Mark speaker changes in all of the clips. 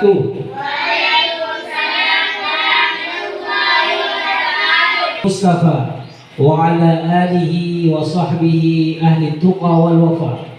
Speaker 1: wabarakatuh. Mustafa wa ala alihi wa sahbihi ahli tuqa wal wafa.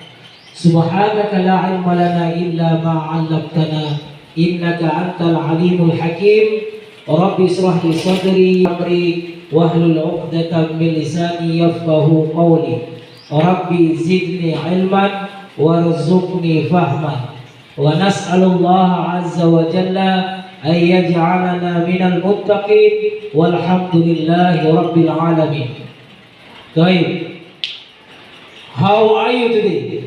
Speaker 1: Subhanaka la ilma lana illa ma 'allamtana innaka antal alimul hakim. Rabbi israh li sadri amri wahlul 'uqdatam min lisani yafqahu qawli. Rabbi zidni ilman warzuqni fahman. Wa nas'alullaha azza wa jalla an yaj'alana minal muttaqin walhamdulillahi rabbil alamin. Baik. How are you today?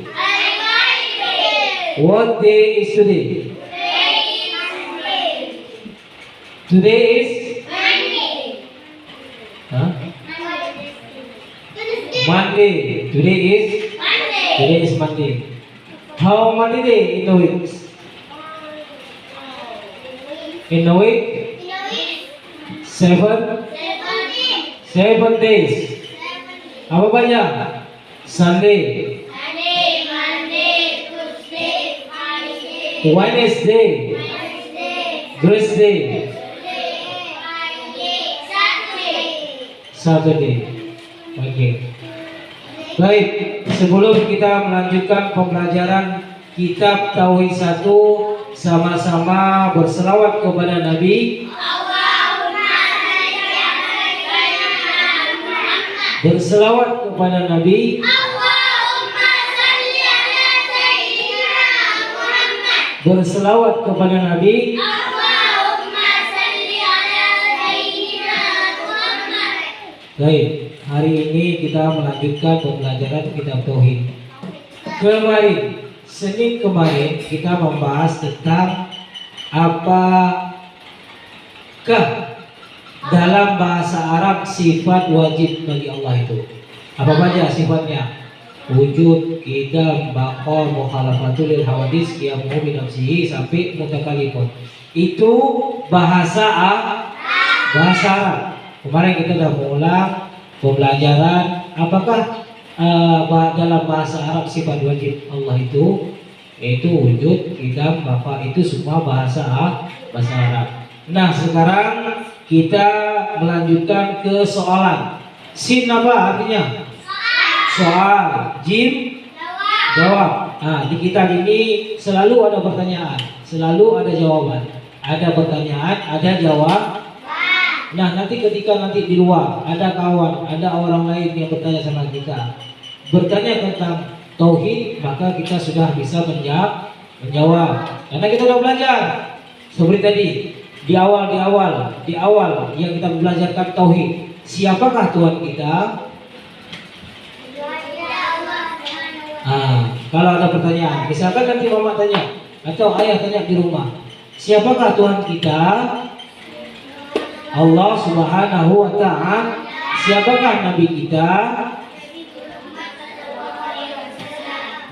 Speaker 1: What day is today? Today is Monday. Today is Monday. How many days in a week? In a week? 7 days. Apa banyak? Sunday, Wednesday, Thursday, Saturday. Oke. Baik, sebelum kita melanjutkan pembelajaran kitab Tauhid 1, sama-sama berselawat kepada Nabi. Berselawat kepada Nabi. Berselawat kepada Nabi. Baik, hari ini kita melanjutkan pembelajaran kitab Tauhid. Senin kemarin kita membahas tentang apakah dalam bahasa Arab sifat wajib bagi Allah itu. Apa saja sifatnya? Wujud, qidam, baqa, mukhalafatul lil hawadis, qiyamuhu bi nafsihi sampai mutakallimun. Itu bahasa Arab. Kemarin kita sudah mengulang pembelajaran apakah dalam bahasa Arab sifat wajib Allah itu, yaitu wujud, qidam, baqa, itu semua bahasa Arab. Nah, sekarang kita melanjutkan ke soalan. Sin apa artinya? Soal. Jim jawab. Nah, di kitab ini selalu ada pertanyaan, selalu ada jawaban. Ada pertanyaan, ada jawab. Nah, nanti ketika di luar ada kawan, ada orang lain yang bertanya sama kita, bertanya tentang tauhid, maka kita sudah bisa menjawab. Karena kita sudah belajar seperti tadi di awal yang kita belajarkan tauhid. Siapakah Tuhan kita? Kalau ada pertanyaan, misalkan nanti mama tanya atau ayah tanya di rumah, siapakah Tuhan kita? Allah Subhanahu wa ta'ala. Siapakah Nabi kita?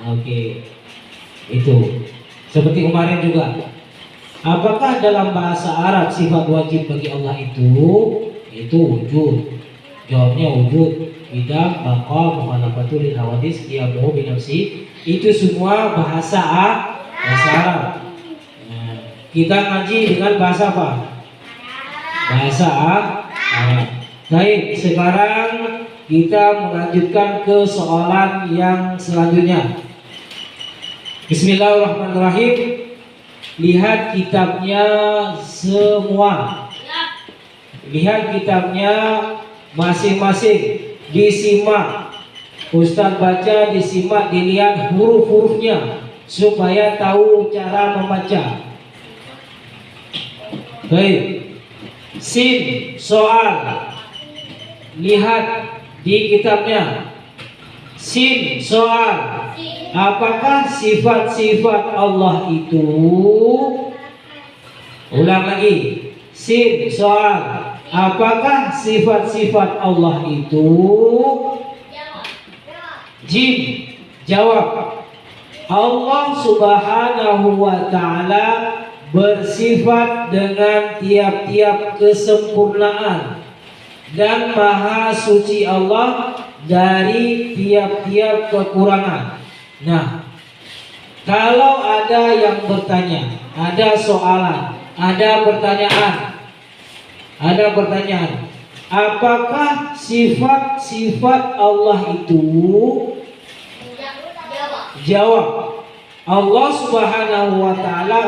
Speaker 1: Oke. Itu. Seperti kemarin juga. Apakah dalam bahasa Arab sifat wajib bagi Allah itu wujud? Jawabnya wujud. Qidam, baqa, mukhalafatul lil hawadis, qiyamuhu bi nafsi. Itu semua bahasa Arab. Nah, kita ngaji dengan bahasa apa? Bahasa Arab. Baik, sekarang kita melanjutkan ke soalan yang selanjutnya. Bismillahirrahmanirrahim. Lihat kitabnya semua. Lihat kitabnya masing-masing. Disimak. Ustaz baca, disimak, dilihat huruf-hurufnya supaya tahu cara membaca. Baik. Sin, soal. Lihat di kitabnya. Sin, soal. Apakah sifat-sifat Allah itu? Ulang lagi. Sin, soal. Apakah sifat-sifat Allah itu? Jim, jawab. Allah Subhanahu wa ta'ala bersifat dengan tiap-tiap kesempurnaan dan maha suci Allah dari tiap-tiap kekurangan. Nah, Kalau ada yang bertanya, ada soalan, ada pertanyaan, apakah sifat-sifat Allah itu? Jawab, Allah Subhanahu wa taala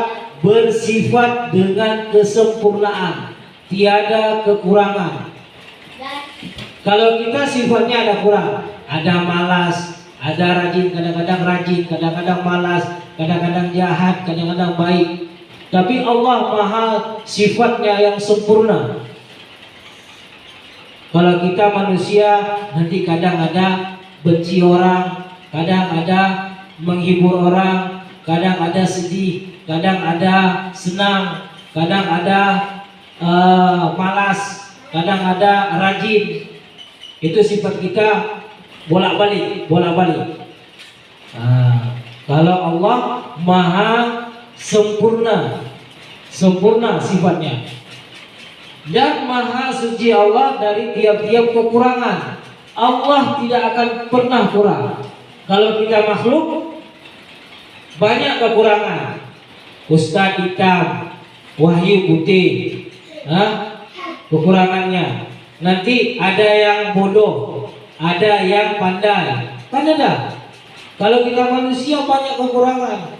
Speaker 1: bersifat dengan kesempurnaan, tiada kekurangan. Kalau kita sifatnya ada kurang, ada malas, ada rajin, kadang-kadang malas, kadang-kadang jahat, kadang-kadang baik. Tapi Allah maha sifatnya yang sempurna. Kalau kita manusia nanti kadang ada benci orang, kadang ada menghibur orang, kadang ada sedih, kadang ada senang, kadang ada malas, kadang ada rajin. Itu sifat kita bolak-balik. Kalau Allah maha sempurna sifatnya, dan maha suci Allah dari tiap-tiap kekurangan. Allah tidak akan pernah kurang. Kalau kita makhluk banyak kekurangan. Ustaz hitam, Wahyu putih, kekurangannya. Nanti ada yang bodoh, ada yang pandai, kan ada. Kalau kita manusia banyak kekurangan,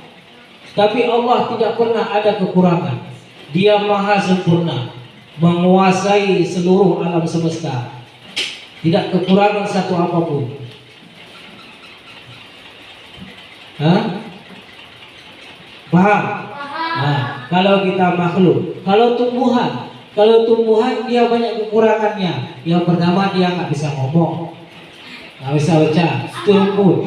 Speaker 1: tapi Allah tidak pernah ada kekurangan. Dia maha sempurna, menguasai seluruh alam semesta, tidak kekurangan satu apapun. Paham? Kalau kita makhluk, kalau tumbuhan dia banyak kekurangannya. Yang pertama, dia nggak bisa ngomong, nggak bisa baca, tumbuh,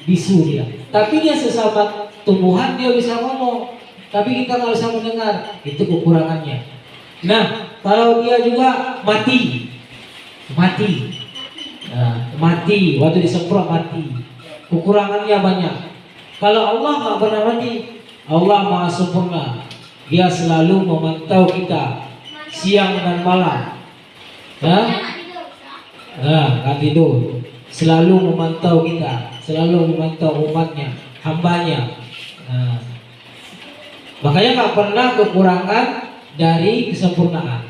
Speaker 1: bisu dia. Tapi dia sesama tumbuhan dia bisa ngomong, tapi kita nggak bisa mendengar. Itu kekurangannya. Nah, kalau dia juga mati, waktu disemprot mati. Kekurangannya banyak. Kalau Allah nggak pernah mati, Allah maha sempurna. Dia selalu memantau kita siang dan malam. Nggak tidur. Selalu memantau kita, selalu memantau umatnya, hambanya. Makanya nggak pernah kekurangan dari kesempurnaan.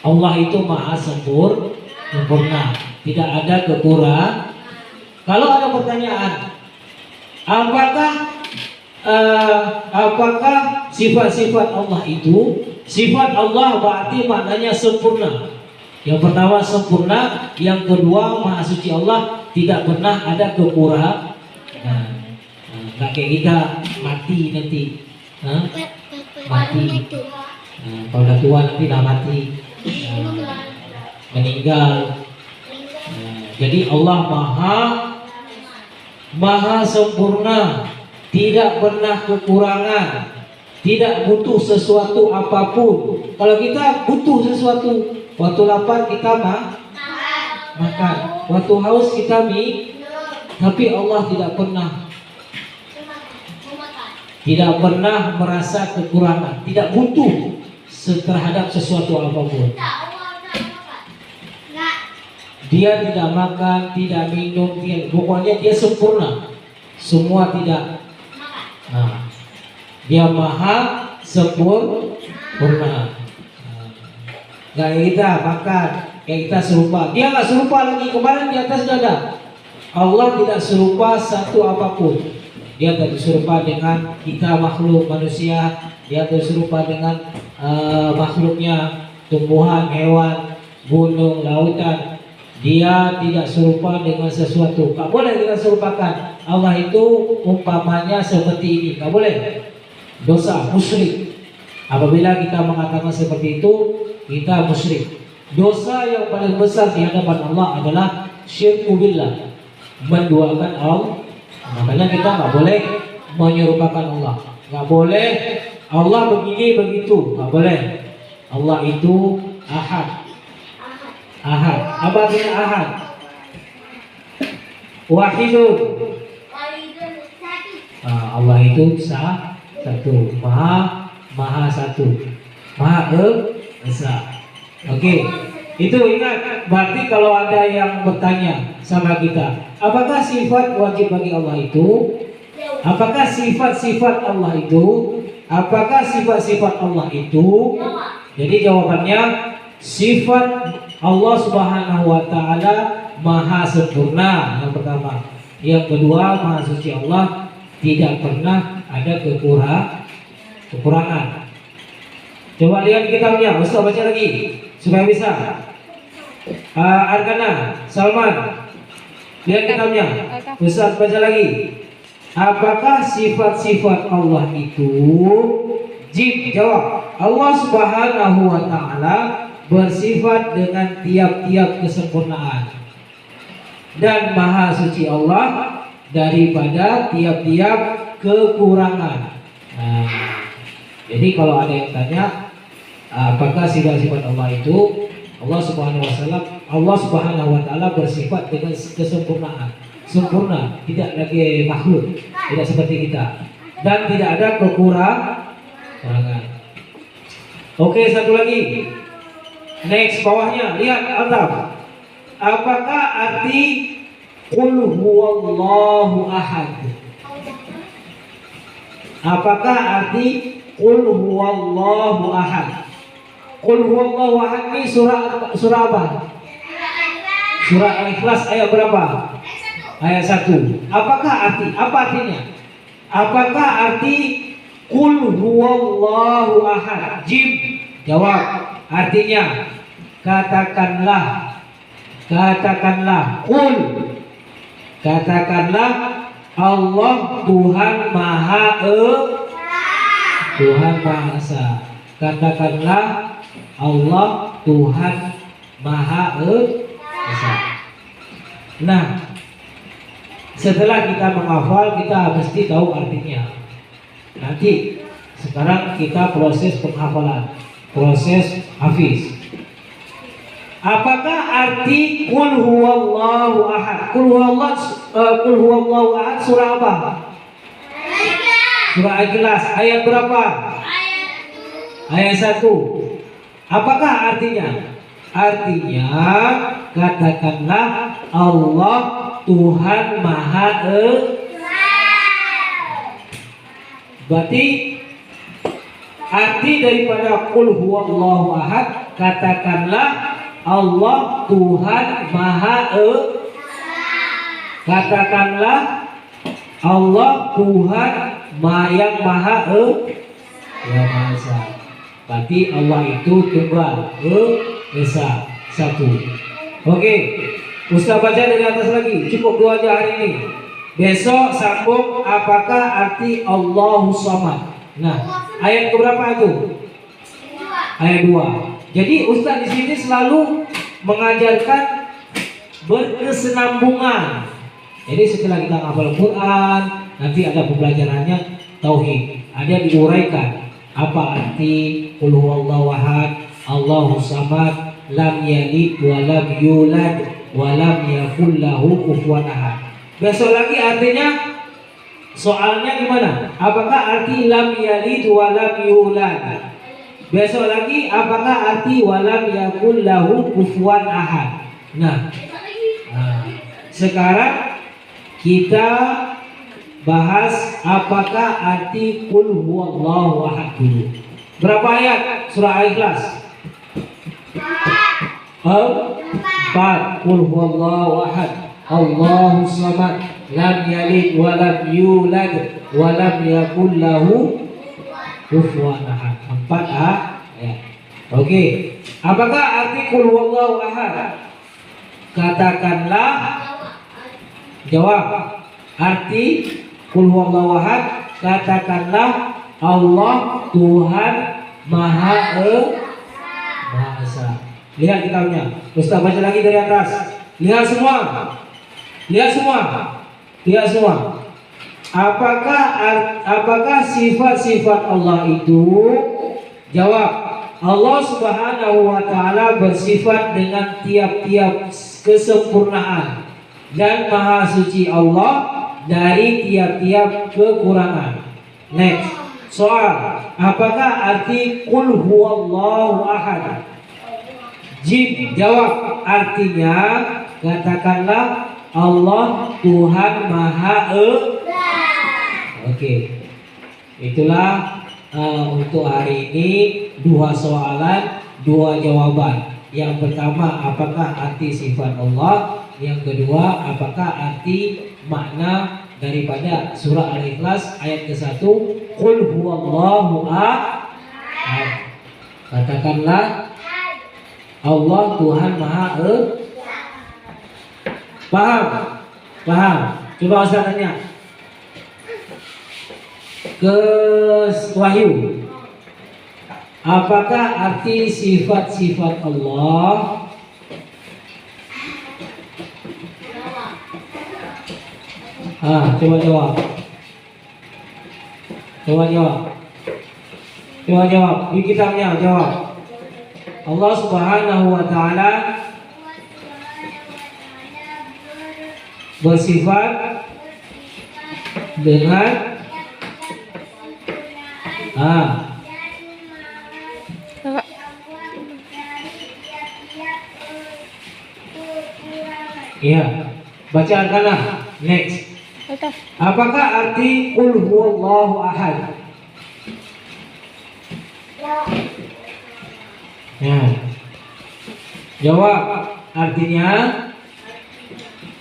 Speaker 1: Allah itu maha sempurna, tidak ada kekurangan. Kalau ada pertanyaan, apakah sifat-sifat Allah itu? Sifat Allah berarti maknanya sempurna. Yang pertama sempurna, yang kedua maha suci Allah, tidak pernah ada kekurangan. Nggak kayak kita mati nanti, mati. Kalau udah tua nanti dah mati, meninggal. Jadi Allah maha sempurna, tidak pernah kekurangan, tidak butuh sesuatu apapun. Kalau kita butuh sesuatu, waktu lapar kita makan, waktu haus kita minum. Tapi Allah tidak pernah merasa kekurangan, tidak butuh terhadap sesuatu apapun. Dia tidak makan, tidak minum, pokoknya dia sempurna. Semua tidak. Dia maha sempurna. Kayak kita makan, kayak kita serupa. Dia nggak serupa lagi. Kemarin di atas dada. Allah tidak serupa satu apapun. Dia tidak serupa dengan kita makhluk manusia. Dia tidak serupa dengan makhluknya, tumbuhan, hewan, gunung, lautan. Dia tidak serupa dengan sesuatu. Tak boleh kita serupakan. Allah itu umpamanya seperti ini. Tak boleh. Dosa, musyrik. Apabila kita mengatakan seperti itu, kita musyrik. Dosa yang paling besar di hadapan Allah adalah syirku billah, menduakan Allah. Makanya kita nggak boleh menyerupakan Allah. Nggak boleh Allah begini begitu. Nggak boleh. Allah itu ahad. Apa artinya ahad? Wahidun. Allah itu satu, maha satu, maha esa. Oke, itu ingat. Berarti kalau ada yang bertanya sama kita, apakah sifat wajib bagi Allah itu? Apakah sifat-sifat Allah itu? Apakah sifat-sifat Allah itu? Jadi jawabannya sifat Allah Subhanahu wa taala maha sempurna yang pertama. Yang kedua, maha suci Allah, tidak pernah ada kekurangan. Coba lihat kitabnya, Ustaz baca lagi supaya bisa. Arkana, Salman, lihat kitabnya. Ustaz baca lagi. Apakah sifat-sifat Allah itu? Jib, jawab. Allah Subhanahu wa taala bersifat dengan tiap-tiap kesempurnaan dan maha suci Allah daripada tiap-tiap kekurangan. Nah, jadi kalau ada yang tanya apakah sifat-sifat Allah itu, Allah Subhanahu wa taala bersifat dengan kesempurnaan, sempurna, tidak lagi makhluk, tidak seperti kita, dan tidak ada kekurangan. Oke, satu lagi. Next, bawahnya, lihat atap. Apakah arti qul huwallahu ahad? Apakah arti qul huwallahu ahad? Qul huwallahu ahad ini surah apa? Surah Al-Ikhlas ayat berapa? Ayat 1. Apakah arti? Apa artinya? Apakah arti qul huwallahu ahad? Jim, jawab. Artinya katakanlah qul, katakanlah Allah Tuhan Maha Esa. Katakanlah Allah Tuhan Maha Esa. Nah, setelah kita menghafal, kita mesti tahu artinya. Nanti sekarang kita proses penghafalan, proses hafiz. Apakah arti qul huwallahu ahad? Qul huwallahu ahad surah apa? Surah Al-Ikhlas ayat berapa? Ayat 1. Apakah artinya? Artinya katakanlah Allah Tuhan Maha Esa. Berarti arti daripada qul huwallahu ahad, katakanlah Allah Tuhan Maha Esa. Katakanlah Allah Tuhan yang Maha Esa. Berarti Allah itu tunggal, Esa, satu. Oke, Ustaz baca dari atas lagi. Cukup 2 aja hari ini. Besok sambung apakah arti Allahu Samad. Nah, ayat keberapa itu? Ayat 2. Jadi Ustaz di sini selalu mengajarkan berkesinambungan. Jadi setelah kita hafal Quran, nanti ada pembelajarannya tauhid. Ada diuraikan apa arti qul huwallahu ahad, Allahu samad, lam yalid wa lam yulad wa lam yakul lahu kufuwan ahad. Besok lagi artinya, soalnya gimana? Apakah arti lam yalid wa lam yulad? Besok lagi apakah arti walam yakul lahu kufuwan ahad? Nah, sekarang kita bahas apakah arti qul huwallahu ahad dulu. Berapa ayat surah Al-Ikhlas? 4. Qul huwallahu ahad, Allahu samad, lam yalid wa lam yulad wa lam yakul lahu kufuwan ahad. 4 ayat. Oke. Apakah arti qul huwallahu ahad? Katakanlah, jawab. Arti qul huwallahu ahad, katakanlah Allah Tuhan Maha Esa. Lihat kitabnya. Ustaz baca lagi dari atas. Lihat semua. Lihat semua. Lihat semua. Apakah sifat-sifat Allah itu? Jawab. Allah Subhanahu wa taala bersifat dengan tiap-tiap kesempurnaan dan maha suci Allah dari tiap-tiap kekurangan. Next. Soal. Apakah arti qul huwallahu ahad? Jim, jawab. Artinya katakanlah Allah Tuhan Maha Esa. Oke. Itulah untuk hari ini 2 soalan, 2 jawaban. Yang pertama, apakah arti sifat Allah? Yang kedua, apakah arti makna daripada surah Al-Ikhlas ayat ke-1? Qul huwallahu ahad. Katakanlah Allah Tuhan Maha Paham? Paham? Coba Ustaz tanya ke Wahyu. Apakah arti sifat-sifat Allah? Coba jawab. Coba jawab. Coba jawab. Di kitabnya jawab. Allah Subhanahu wa taala bersifat dengan iya, bacaan kanan. Next. Apakah arti qul huwallahu ahad? Ya. Jawab. Artinya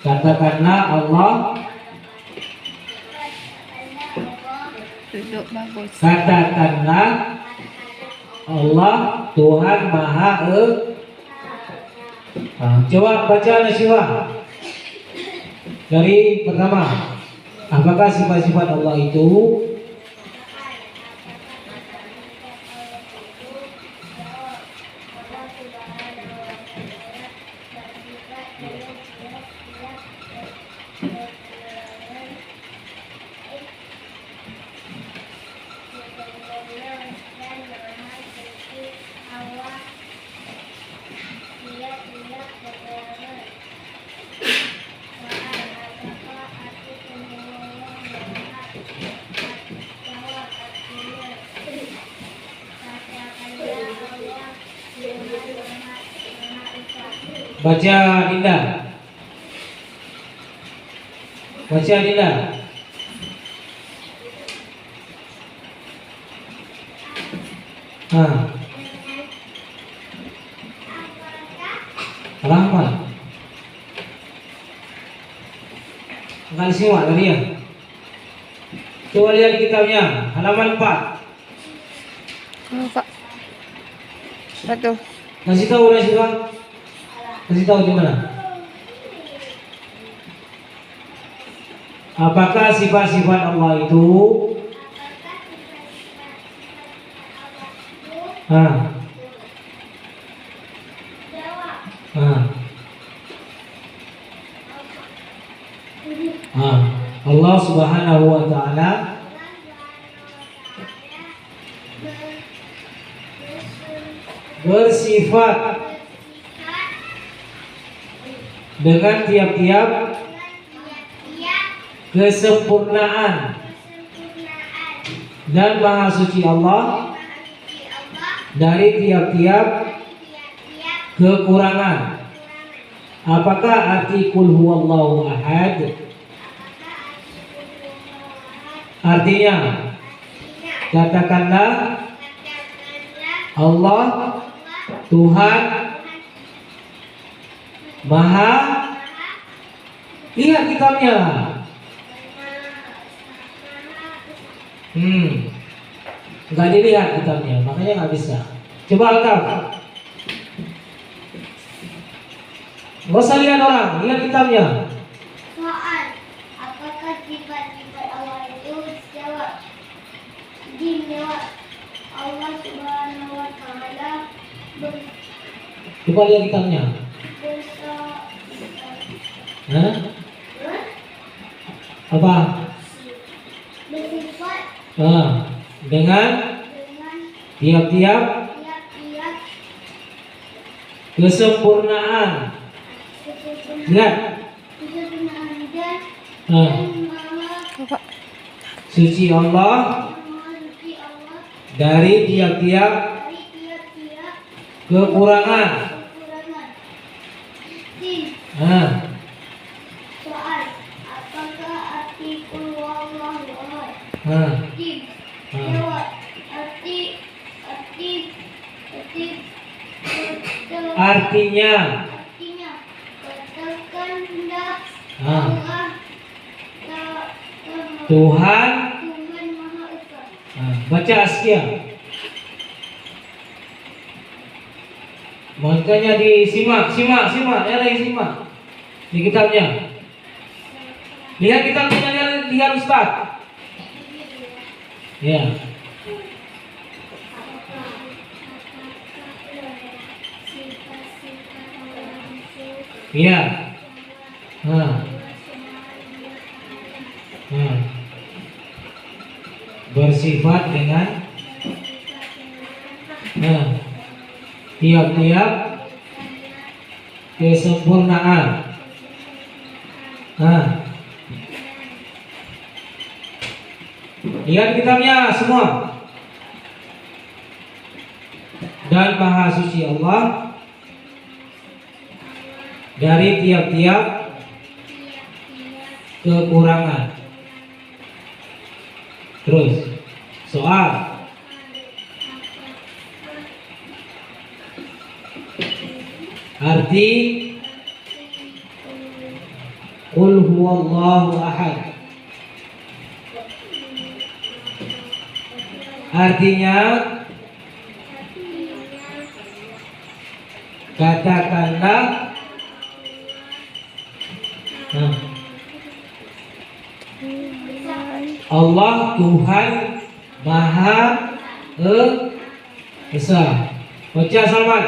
Speaker 1: katakanlah Allah.
Speaker 2: Duduk bagus.
Speaker 1: Katakanlah Allah Tuhan Maha Coba baca Nasyirah dari pertama. Apakah sifat-sifat Allah itu? Baca Dinda. Baca Dinda. Rahman. Enggak disimak tadi ya. Coba lihat kitabnya halaman 4.
Speaker 2: Pak. Satu.
Speaker 1: Kasih tahu Nasyirah. Kasih tahu di mana? Apakah sifat-sifat Allah itu? Allah Subhanahu wa taala bersifat dengan tiap-tiap kesempurnaan dan maha suci Allah dari tiap-tiap kekurangan. Apakah arti qul huwallahu ahad? Artinya katakanlah Allah Tuhan Maha. Lihat kitabnya. Nggak dilihat kitabnya, makanya nggak bisa. Coba Alkaf. Nggak usah lihat orang, lihat kitabnya.
Speaker 3: Soal, apakah sifat-sifat Allah itu? Jawab. Dijawab. Allah Subhanahu wa taala
Speaker 1: Coba lihat kitabnya. Apa?
Speaker 3: Bersifat
Speaker 1: dengan tiap-tiap kesempurnaan. Lihat. Suci Allah dari tiap-tiap kekurangan.
Speaker 3: Soal, apakah arti qul huwallahu ahad? Aktif.
Speaker 1: Ha.
Speaker 3: Jawab. Aktif. Aktif. Aktif.
Speaker 1: Artinya.
Speaker 3: Artinya katakanlah
Speaker 1: Ha.
Speaker 3: Allah
Speaker 1: Tuhan.
Speaker 3: Tuhan Maha Esa.
Speaker 1: Baca Askia. Makanya disimak, simak. Ya lagi simak di kitabnya. Lihat kitabnya, lihat Ustaz. Ya. Iya. Bersifat dengan tiap-tiap kesempurnaan. Lihat kitabnya semua. Dan Maha Suci Allah dari tiap-tiap kekurangan. Terus soal. Arti Qul huwallahu ahad. Artinya katakanlah Allah Tuhan Maha Esa. Baca Salman.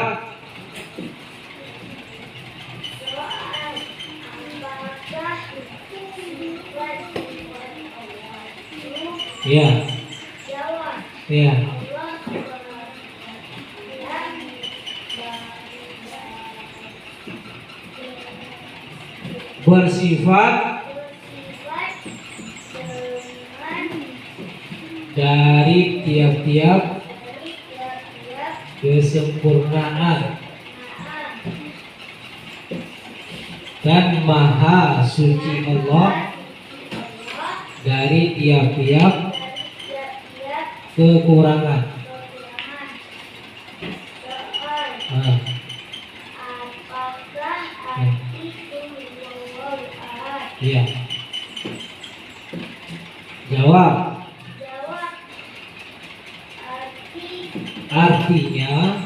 Speaker 1: Iya. Iya. Bersifat dari tiap-tiap kesempurnaan dan Maha Suci Allah dari tiap-tiap kekurangan.
Speaker 3: Apakah arti Qul
Speaker 1: Iya. Jawab.
Speaker 3: Jawab.
Speaker 1: Artinya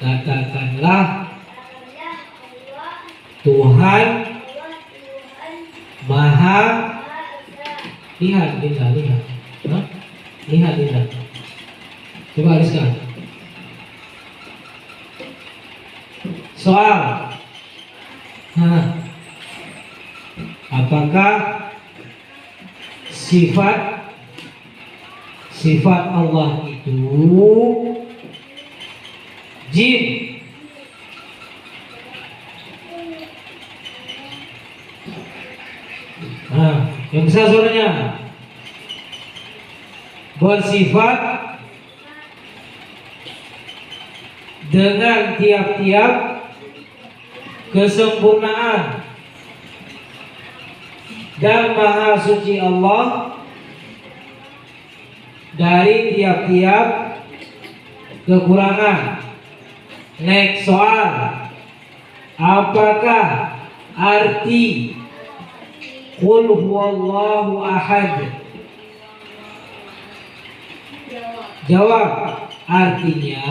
Speaker 1: katakanlah Tuhan Maha. Lihat. Hah? Lihat. Coba Rizka. Soal. Apakah sifat Allah itu jin? Yang besar suaranya. Bersifat dengan tiap-tiap kesempurnaan dan Maha Suci Allah dari tiap-tiap kekurangan. Next soal. Apakah arti Qul huwallahu ahad? Jawab. Artinya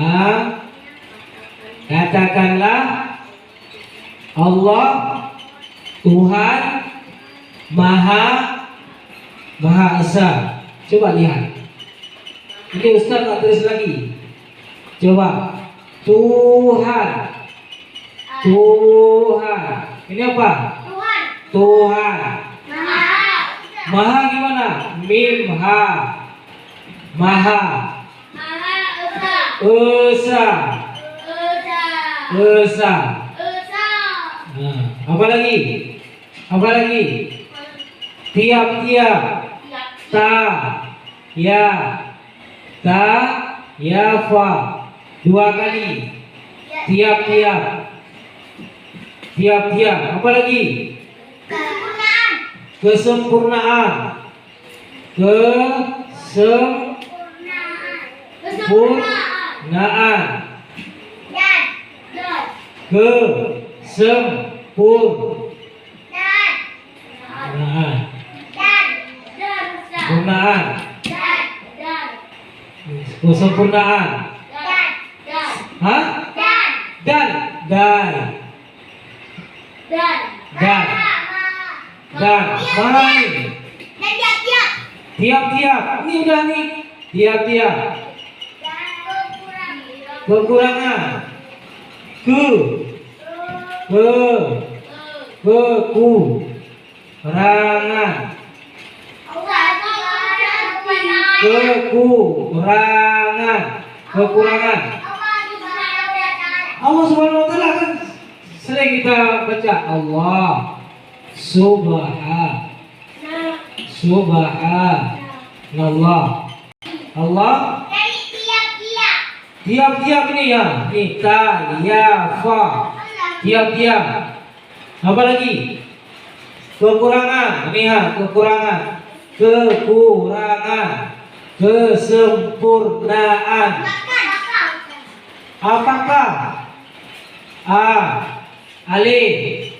Speaker 1: katakanlah Allah Tuhan Maha Esa. Coba lihat. Ini Ustaz tak tulis lagi. Coba. Tuhan. Ini apa? Tuhan. Maha gimana? Mim ha. Maha. Esa. Apa lagi? Tiap-tiap. Ya fa. 2 kali. Tiap-tiap. Apa lagi? Kesempurnaan. Kesempurnaan.
Speaker 3: Dan. Dan.
Speaker 1: Kesempurnaan.
Speaker 3: Dan. Dan. Dan.
Speaker 1: Sempurnaan.
Speaker 3: Dan. Dan.
Speaker 1: Kesempurnaan.
Speaker 3: Dan. Dan.
Speaker 1: Hah?
Speaker 3: Dan.
Speaker 1: Dan. Dan.
Speaker 3: Dan.
Speaker 1: Dan. Dan. Mana ini?
Speaker 3: Dan tiap-tiap.
Speaker 1: Tiap-tiap. Ini udah nih. Tiap-tiap.
Speaker 3: Dan kekurangan.
Speaker 1: Kekurangan. Kekurangan. Kekurangan. Kekurangan. Allah Subhanahu wa taala kan sering kita baca Allah Subhanallah. Allah tiap-tiap ini ya. Kita ya fa. Tiap-tiap. Apa lagi? Kekurangan. Ini ya, kekurangan. Kekurangan. Kesempurnaan. Apakah? Alif.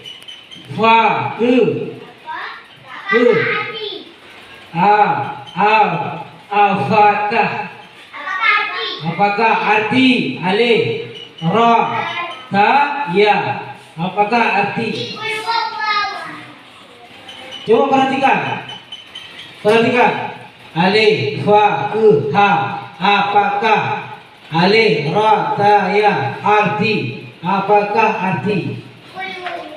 Speaker 1: Fa. Apakah? Apakah arti alif, ra, ta, ya? Apakah arti? Coba perhatikan. Perhatikan. Alif, fa, ha. Apakah? Alif, ra, ta, ya. Arti. Apakah arti?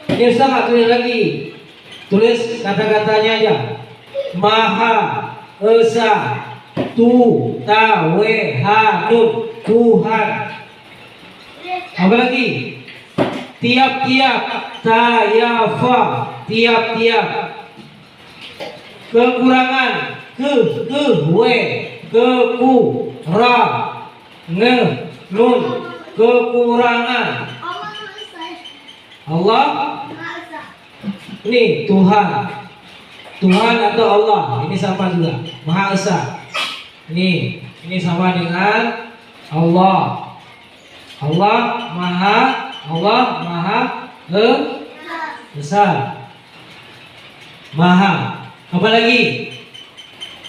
Speaker 1: Ini Ustaz nggak tulis lagi. Tulis kata-katanya aja. Maha Esa Tu Tawehanun Tuhan. Apa lagi? Tiap-tiap tayafa. Tiap-tiap. Kekurangan. Nun. Kekurangan. Allah. Ini Tuhan. Tuhan atau Allah. Ini sama juga. Maha Esa. Ini sama dengan Allah. Allah Maha Besar. Maha. Apa lagi?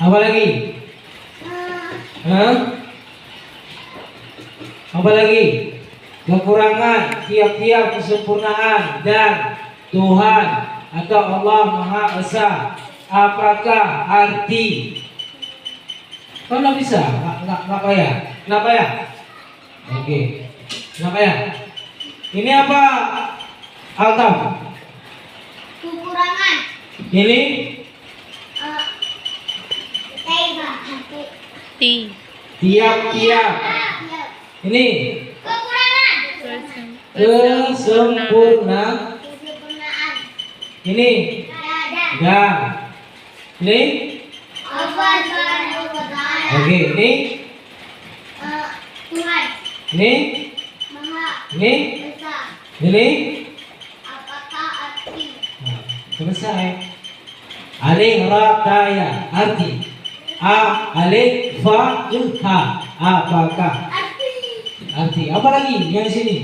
Speaker 1: Apa lagi? Hah? Apa lagi? Kekurangan, tiap-tiap kesempurnaan, dan Tuhan atau Allah Maha Esa. Apakah arti? Kau nggak bisa? Nggak payah? Kenapa ya? Oke. Kenapa ya? Ini apa? Altaf.
Speaker 3: Kekurangan.
Speaker 1: Ini tiap-tiap. Ini
Speaker 3: Kekurangan.
Speaker 1: kesempurnaan.
Speaker 3: Kesempurnaan.
Speaker 1: Ini
Speaker 3: Dan.
Speaker 1: dan. Ini
Speaker 3: Allah Subhanahu wa Ta'ala.
Speaker 1: oke. Ini
Speaker 3: Tuhan
Speaker 1: ini
Speaker 3: Maha
Speaker 1: ini
Speaker 3: Esa.
Speaker 1: ini.
Speaker 3: Apakah arti?
Speaker 1: Nah, selesai. Alif ra ta ya. Arti. Alif fa ha. Apakah? Arti. Apa lagi yang di sini?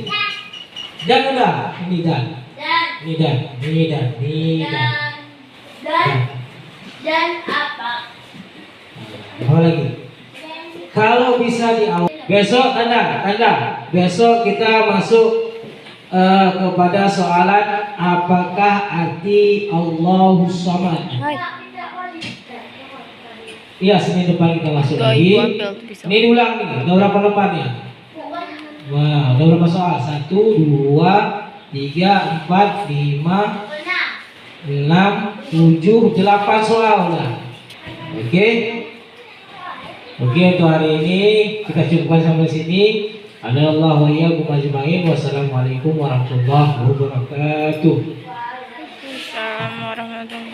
Speaker 1: Dan udah. Ini dan.
Speaker 3: Dan.
Speaker 1: Ini dan. Ini dan. Ini dan.
Speaker 3: Dan apa?
Speaker 1: Apa lagi? Kalau bisa di awal. Besok tanda. Besok kita masuk kepada soalan apakah arti Allahus Samad. Iya, Senin depan kita masuk lagi. Ini diulang nih. Ada berapa lembarnya? Wah, ada berapa soal? 1, 2, 3, 4, 5, 6, 7, 8 soal udah. Oke. Oke, untuk hari ini kita cukupkan sampai sini. Anallahu wa iyyakum ajmain. Wassalamualaikum warahmatullahi wabarakatuh.
Speaker 2: Assalamualaikum warahmatullahi wabarakatuh.